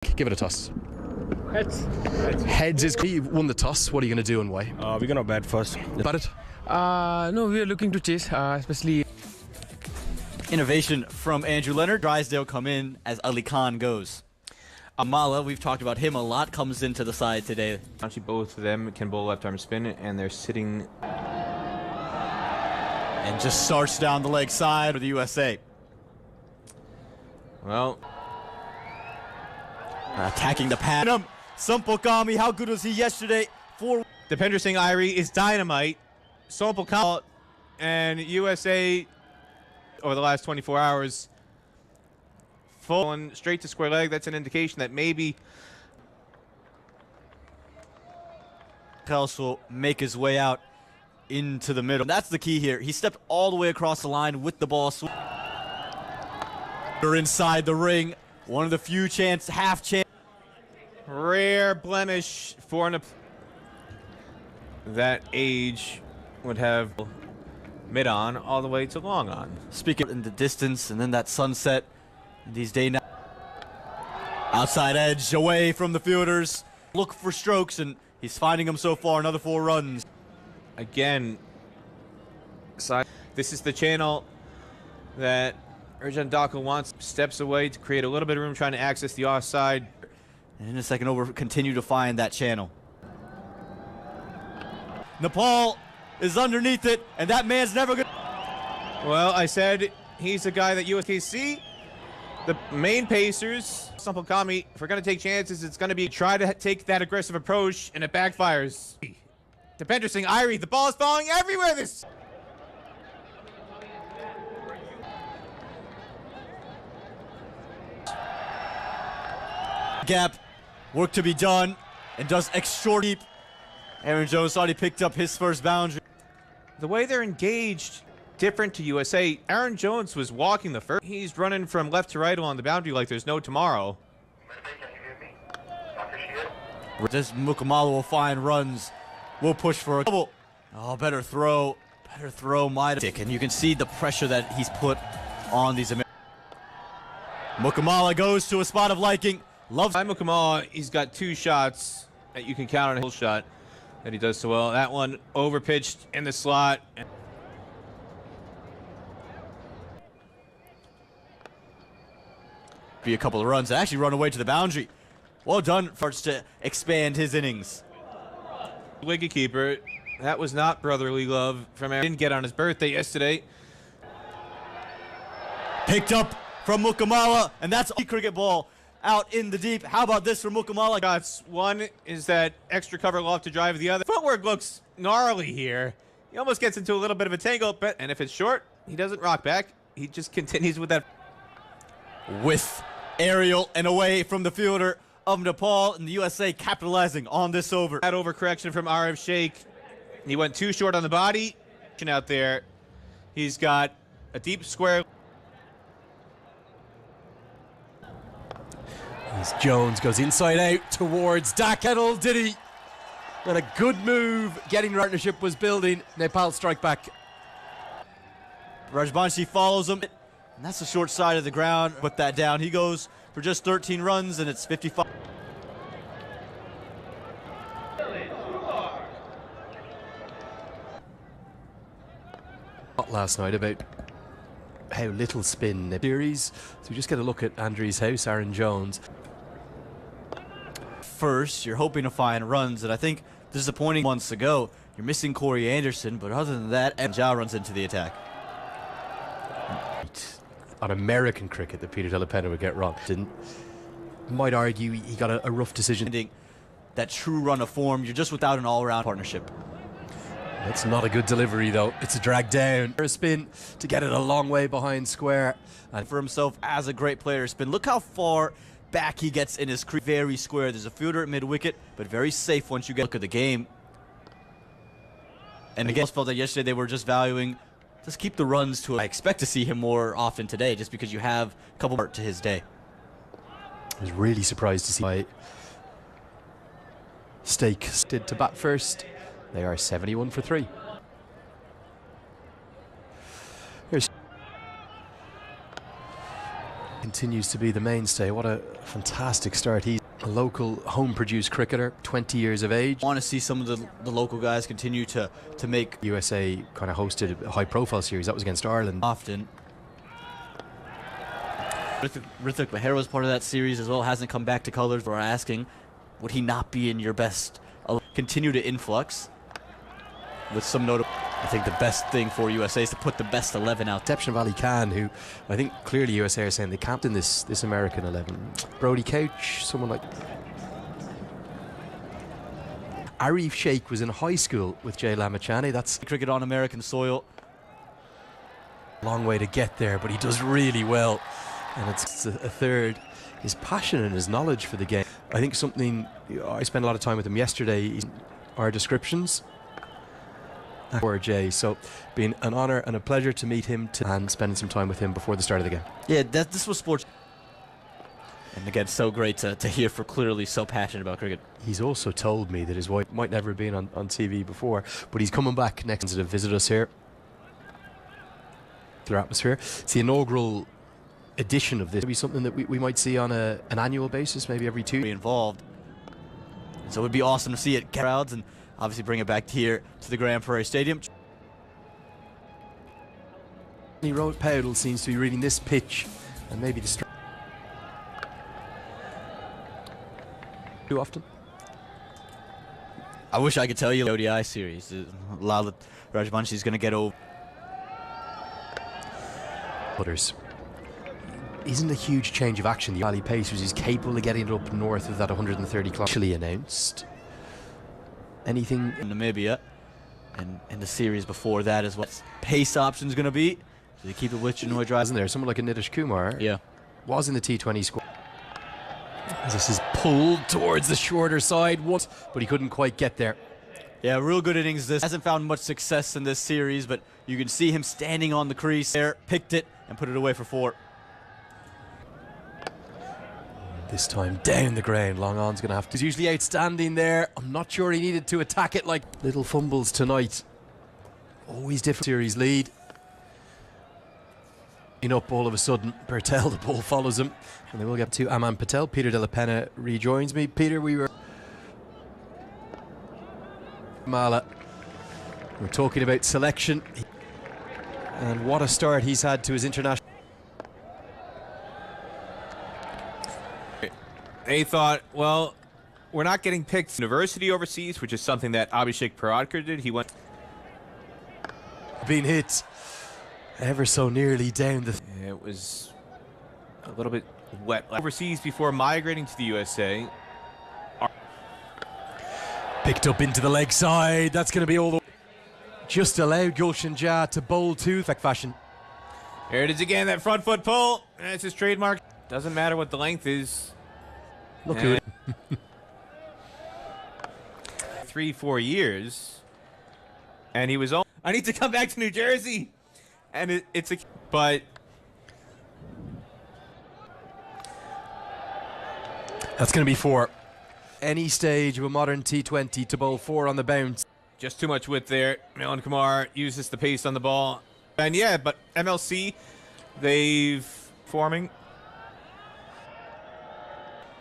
Give it a toss. Heads. Heads is... You won the toss. What are you going to do and why? We're going to bat first. Bat it? No, we are looking to chase, especially... Innovation from Andrew Leonard. Drysdale come in as Ali Khan goes. Amala, we've talked about him a lot, comes into the side today. Actually, both of them can bowl left arm spin, and they're sitting... And just starts down the leg side of the USA. Well... attacking the pad. Sampokami, how good was he yesterday? Dipender Singh Irie is dynamite. Sompal Kamal and USA over the last 24 hours full and straight to square leg. That's an indication that maybe Kels will make his way out into the middle. That's the key here. He stepped all the way across the line with the ball. They're inside the ring. One of the few half chance. rare blemish for that age would have mid on all the way to long on. Speaking in the distance and then that sunset these days now. Outside edge away from the fielders. Look for strokes and he's finding them so far. Another 4 runs. Again, this is the channel that Urjan Daka wants. Steps away to create a little bit of room trying to access the offside. And in a second over, continue to find that channel. Nepal is underneath it, and that man's never gonna... Well, I said he's a guy that USKC, the main Pacers, Sampal Kami, if we're going to take chances, it's going to be try to take that aggressive approach, and it backfires. Dipender Singh Irie, the ball is falling everywhere this... Gap, work to be done, and does extra deep. Aaron Jones already picked up his first boundary. The way they're engaged, different to USA. Aaron Jones was walking the first. He's running from left to right along the boundary like there's no tomorrow. This Mukamala will find runs. We'll push for a double. Oh, better throw. Better throw, Mighty. And you can see the pressure that he's put on these Americans. Mukamala goes to a spot of liking. Loves Mukamala, he's got 2 shots that you can count on a whole shot that he does so well. That one overpitched in the slot. Be a couple of runs and actually run away to the boundary. Well done, starts to expand his innings. Wicketkeeper, that was not brotherly love from Aaron. Didn't get on his birthday yesterday. Picked up from Mukamala, and that's a cricket ball out in the deep. How about this for Mukamala? Shots. One is that extra cover loft to drive. The other footwork looks gnarly here. He almost gets into a little bit of a tangle, and if it's short, he doesn't rock back. He just continues with that. With aerial and away from the fielder of Nepal, and the USA capitalizing on this over. That overcorrection from Arif Sheikh. He went too short on the body. Out there, he's got a deep square. As Jones goes inside out towards Dakettle, did he? And a good move. Getting partnership was building. Nepal strike back. Rajbanshi follows him. And that's the short side of the ground. Put that down. He goes for just 13 runs, and it's 55. Last night about how little spin the series. So we just get a look at Andrew's house, Aaron Jones. First, you're hoping to find runs, and I think disappointing months ago, you're missing Corey Anderson, but other than that, Ja runs into the attack. On American cricket that Peter Delapena would get wrong. Might argue he got a rough decision. That true run of form, you're just without an all-around partnership. It's not a good delivery though. It's a drag down. A spin to get it a long way behind square. And for himself as a great player spin, look how far back he gets in his crease. Very square. There's a fielder at mid-wicket, but very safe once you get a look at the game. And again, I felt that yesterday they were just valuing, just keep the runs to it. I expect to see him more often today just because you have a couple more to his day. I was really surprised to see my stake did to bat first. They are 71 for 3. Here's continues to be the mainstay. What a fantastic start. He's a local home-produced cricketer, 20 years of age. I want to see some of the local guys continue to make USA kind of hosted a high-profile series. That was against Ireland. often. Rithik Behera was part of that series as well. Hasn't come back to colours. We're asking, would he not be in your best? Continue to influx with some notable. I think the best thing for USA is to put the best 11 out. Exception of Ali Khan, who I think clearly USA are saying they can't in this American 11. Brody Couch, someone like Arif Sheikh was in high school with Jay Lamachani. That's Cricket on American soil. a long way to get there, but he does really well. And it's a third. His passion and his knowledge for the game. I think something, I spent a lot of time with him yesterday, our descriptions. For Jay, so been an honour and a pleasure to meet him and spending some time with him before the start of the game. Yeah, this was sports. And again, so great to hear for clearly so passionate about cricket. He's also told me that his wife might never have been on TV before, but he's coming back next to visit us here. Their atmosphere. It's the inaugural edition of this. Maybe something that we might see on an annual basis, maybe every 2 Be involved. So it would be awesome to see it crowds and obviously bring it back here to the Grand Prairie Stadium. Road Powell seems to be reading this pitch and maybe the too often. I wish I could tell you the ODI series. Lala Rajbanshi is going to get over. Butters. Isn't a huge change of action. The Valley Pacers is capable of getting it up north of that 130 kilometers. Actually announced. Anything In Namibia and in the series before that is what pace option is going to be. So you keep it with Chinoy Drive. isn't there? Someone like a Nitish Kumar Yeah. was in the T20 squad. This is pulled towards the shorter side once, but he couldn't quite get there. Yeah, real good innings. This hasn't found much success in this series, but you can see him standing on the crease there, picked it and put it away for 4. This time down the ground. Long on's going to have to. He's usually outstanding there. I'm not sure he needed to attack it like little fumbles tonight. Always different series lead. Up all of a sudden, Patel, the ball follows him. And they will get to Aman Patel. Peter De La Pena rejoins me. Peter, we were Mala. We're talking about selection. And what a start he's had to his international. They thought, well, we're not getting picked university overseas, which is something that Abhishek Paradkar did. He went. Being hit ever so nearly down the. It was a little bit wet overseas before migrating to the USA. Picked up into the leg side. That's going to be all the. Just allowed Gulshan Jah to bowl to fashion. There it is again, that front foot pull. That's his trademark. Doesn't matter what the length is. Look who it. 3-4 years, and he was. I need to come back to New Jersey, and it's a. But That's going to be 4. Any stage of a modern T20 to bowl 4 on the bounce. just too much width there. Milan Kumar uses the pace on the ball, and yeah, but MLC, they've forming.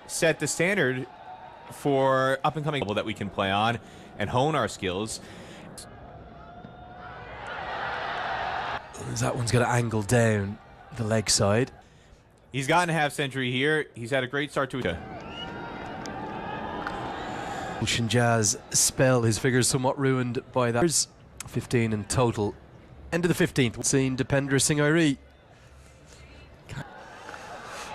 Set the standard for up-and-coming level that we can play on and hone our skills. That one's going to angle down the leg side. He's gotten a half century here. He's had a great start to it. Gulshan Jah's spell, his figures somewhat ruined by that. There's 15 in total. End of the 15th. Seen Dipendra Singh Airi.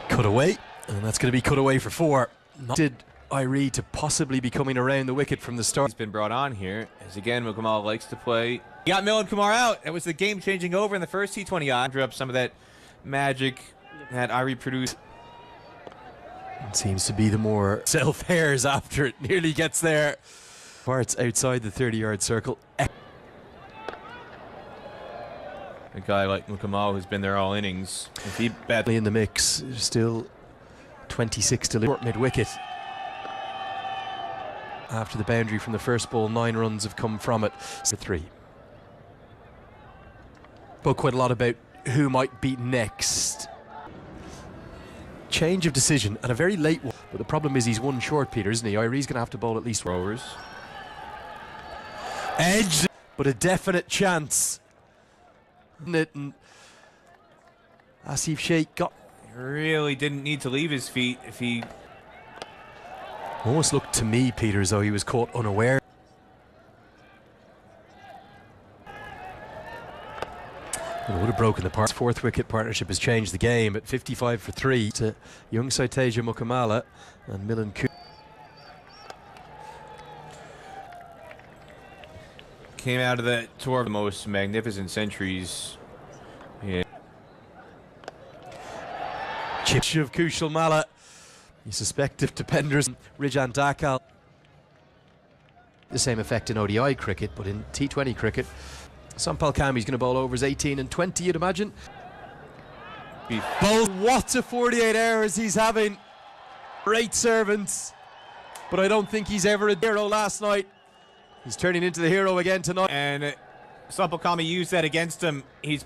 Cut away. And that's going to be cut away for 4. Did Irie to possibly be coming around the wicket from the start. He's been brought on here, as again, Mukamal likes to play. He got Milan Kumar out. That was the game-changing over in the first T20. Drew up some of that magic that Irie produced. It seems to be the more self-hairs after it nearly gets there. Parts outside the 30-yard circle. A guy like Mukamal who's been there all innings. If he badly In the mix, still 26 to short mid-wicket. After the boundary from the first ball, 9 runs have come from it. So 3. Spoke quite a lot about who might beat next. change of decision and a very late one. But the problem is he's one short, Peter, isn't he? Irie's going to have to bowl at least Throwers. edge, but a definite chance. And Asif Sheikh got... Really didn't need to leave his feet if he... Almost looked to me, Peter, as though he was caught unaware. It would have broken the part. Fourth wicket partnership has changed the game at 55 for 3 to young Saiteja Mukamala and Milan Ku. Came out of the tour of the most magnificent centuries. Yeah. Chip of Kushal Malla. You suspect if Dependers Rijan Dakal. The same effect in ODI cricket, but in T20 cricket, Sampal Kami's going to bowl overs 18 and 20, you'd imagine. Both, what a 48 hours he's having. Great servants, but I don't think he's ever a hero last night. He's turning into the hero again tonight. And Sampal Kami used that against him. He's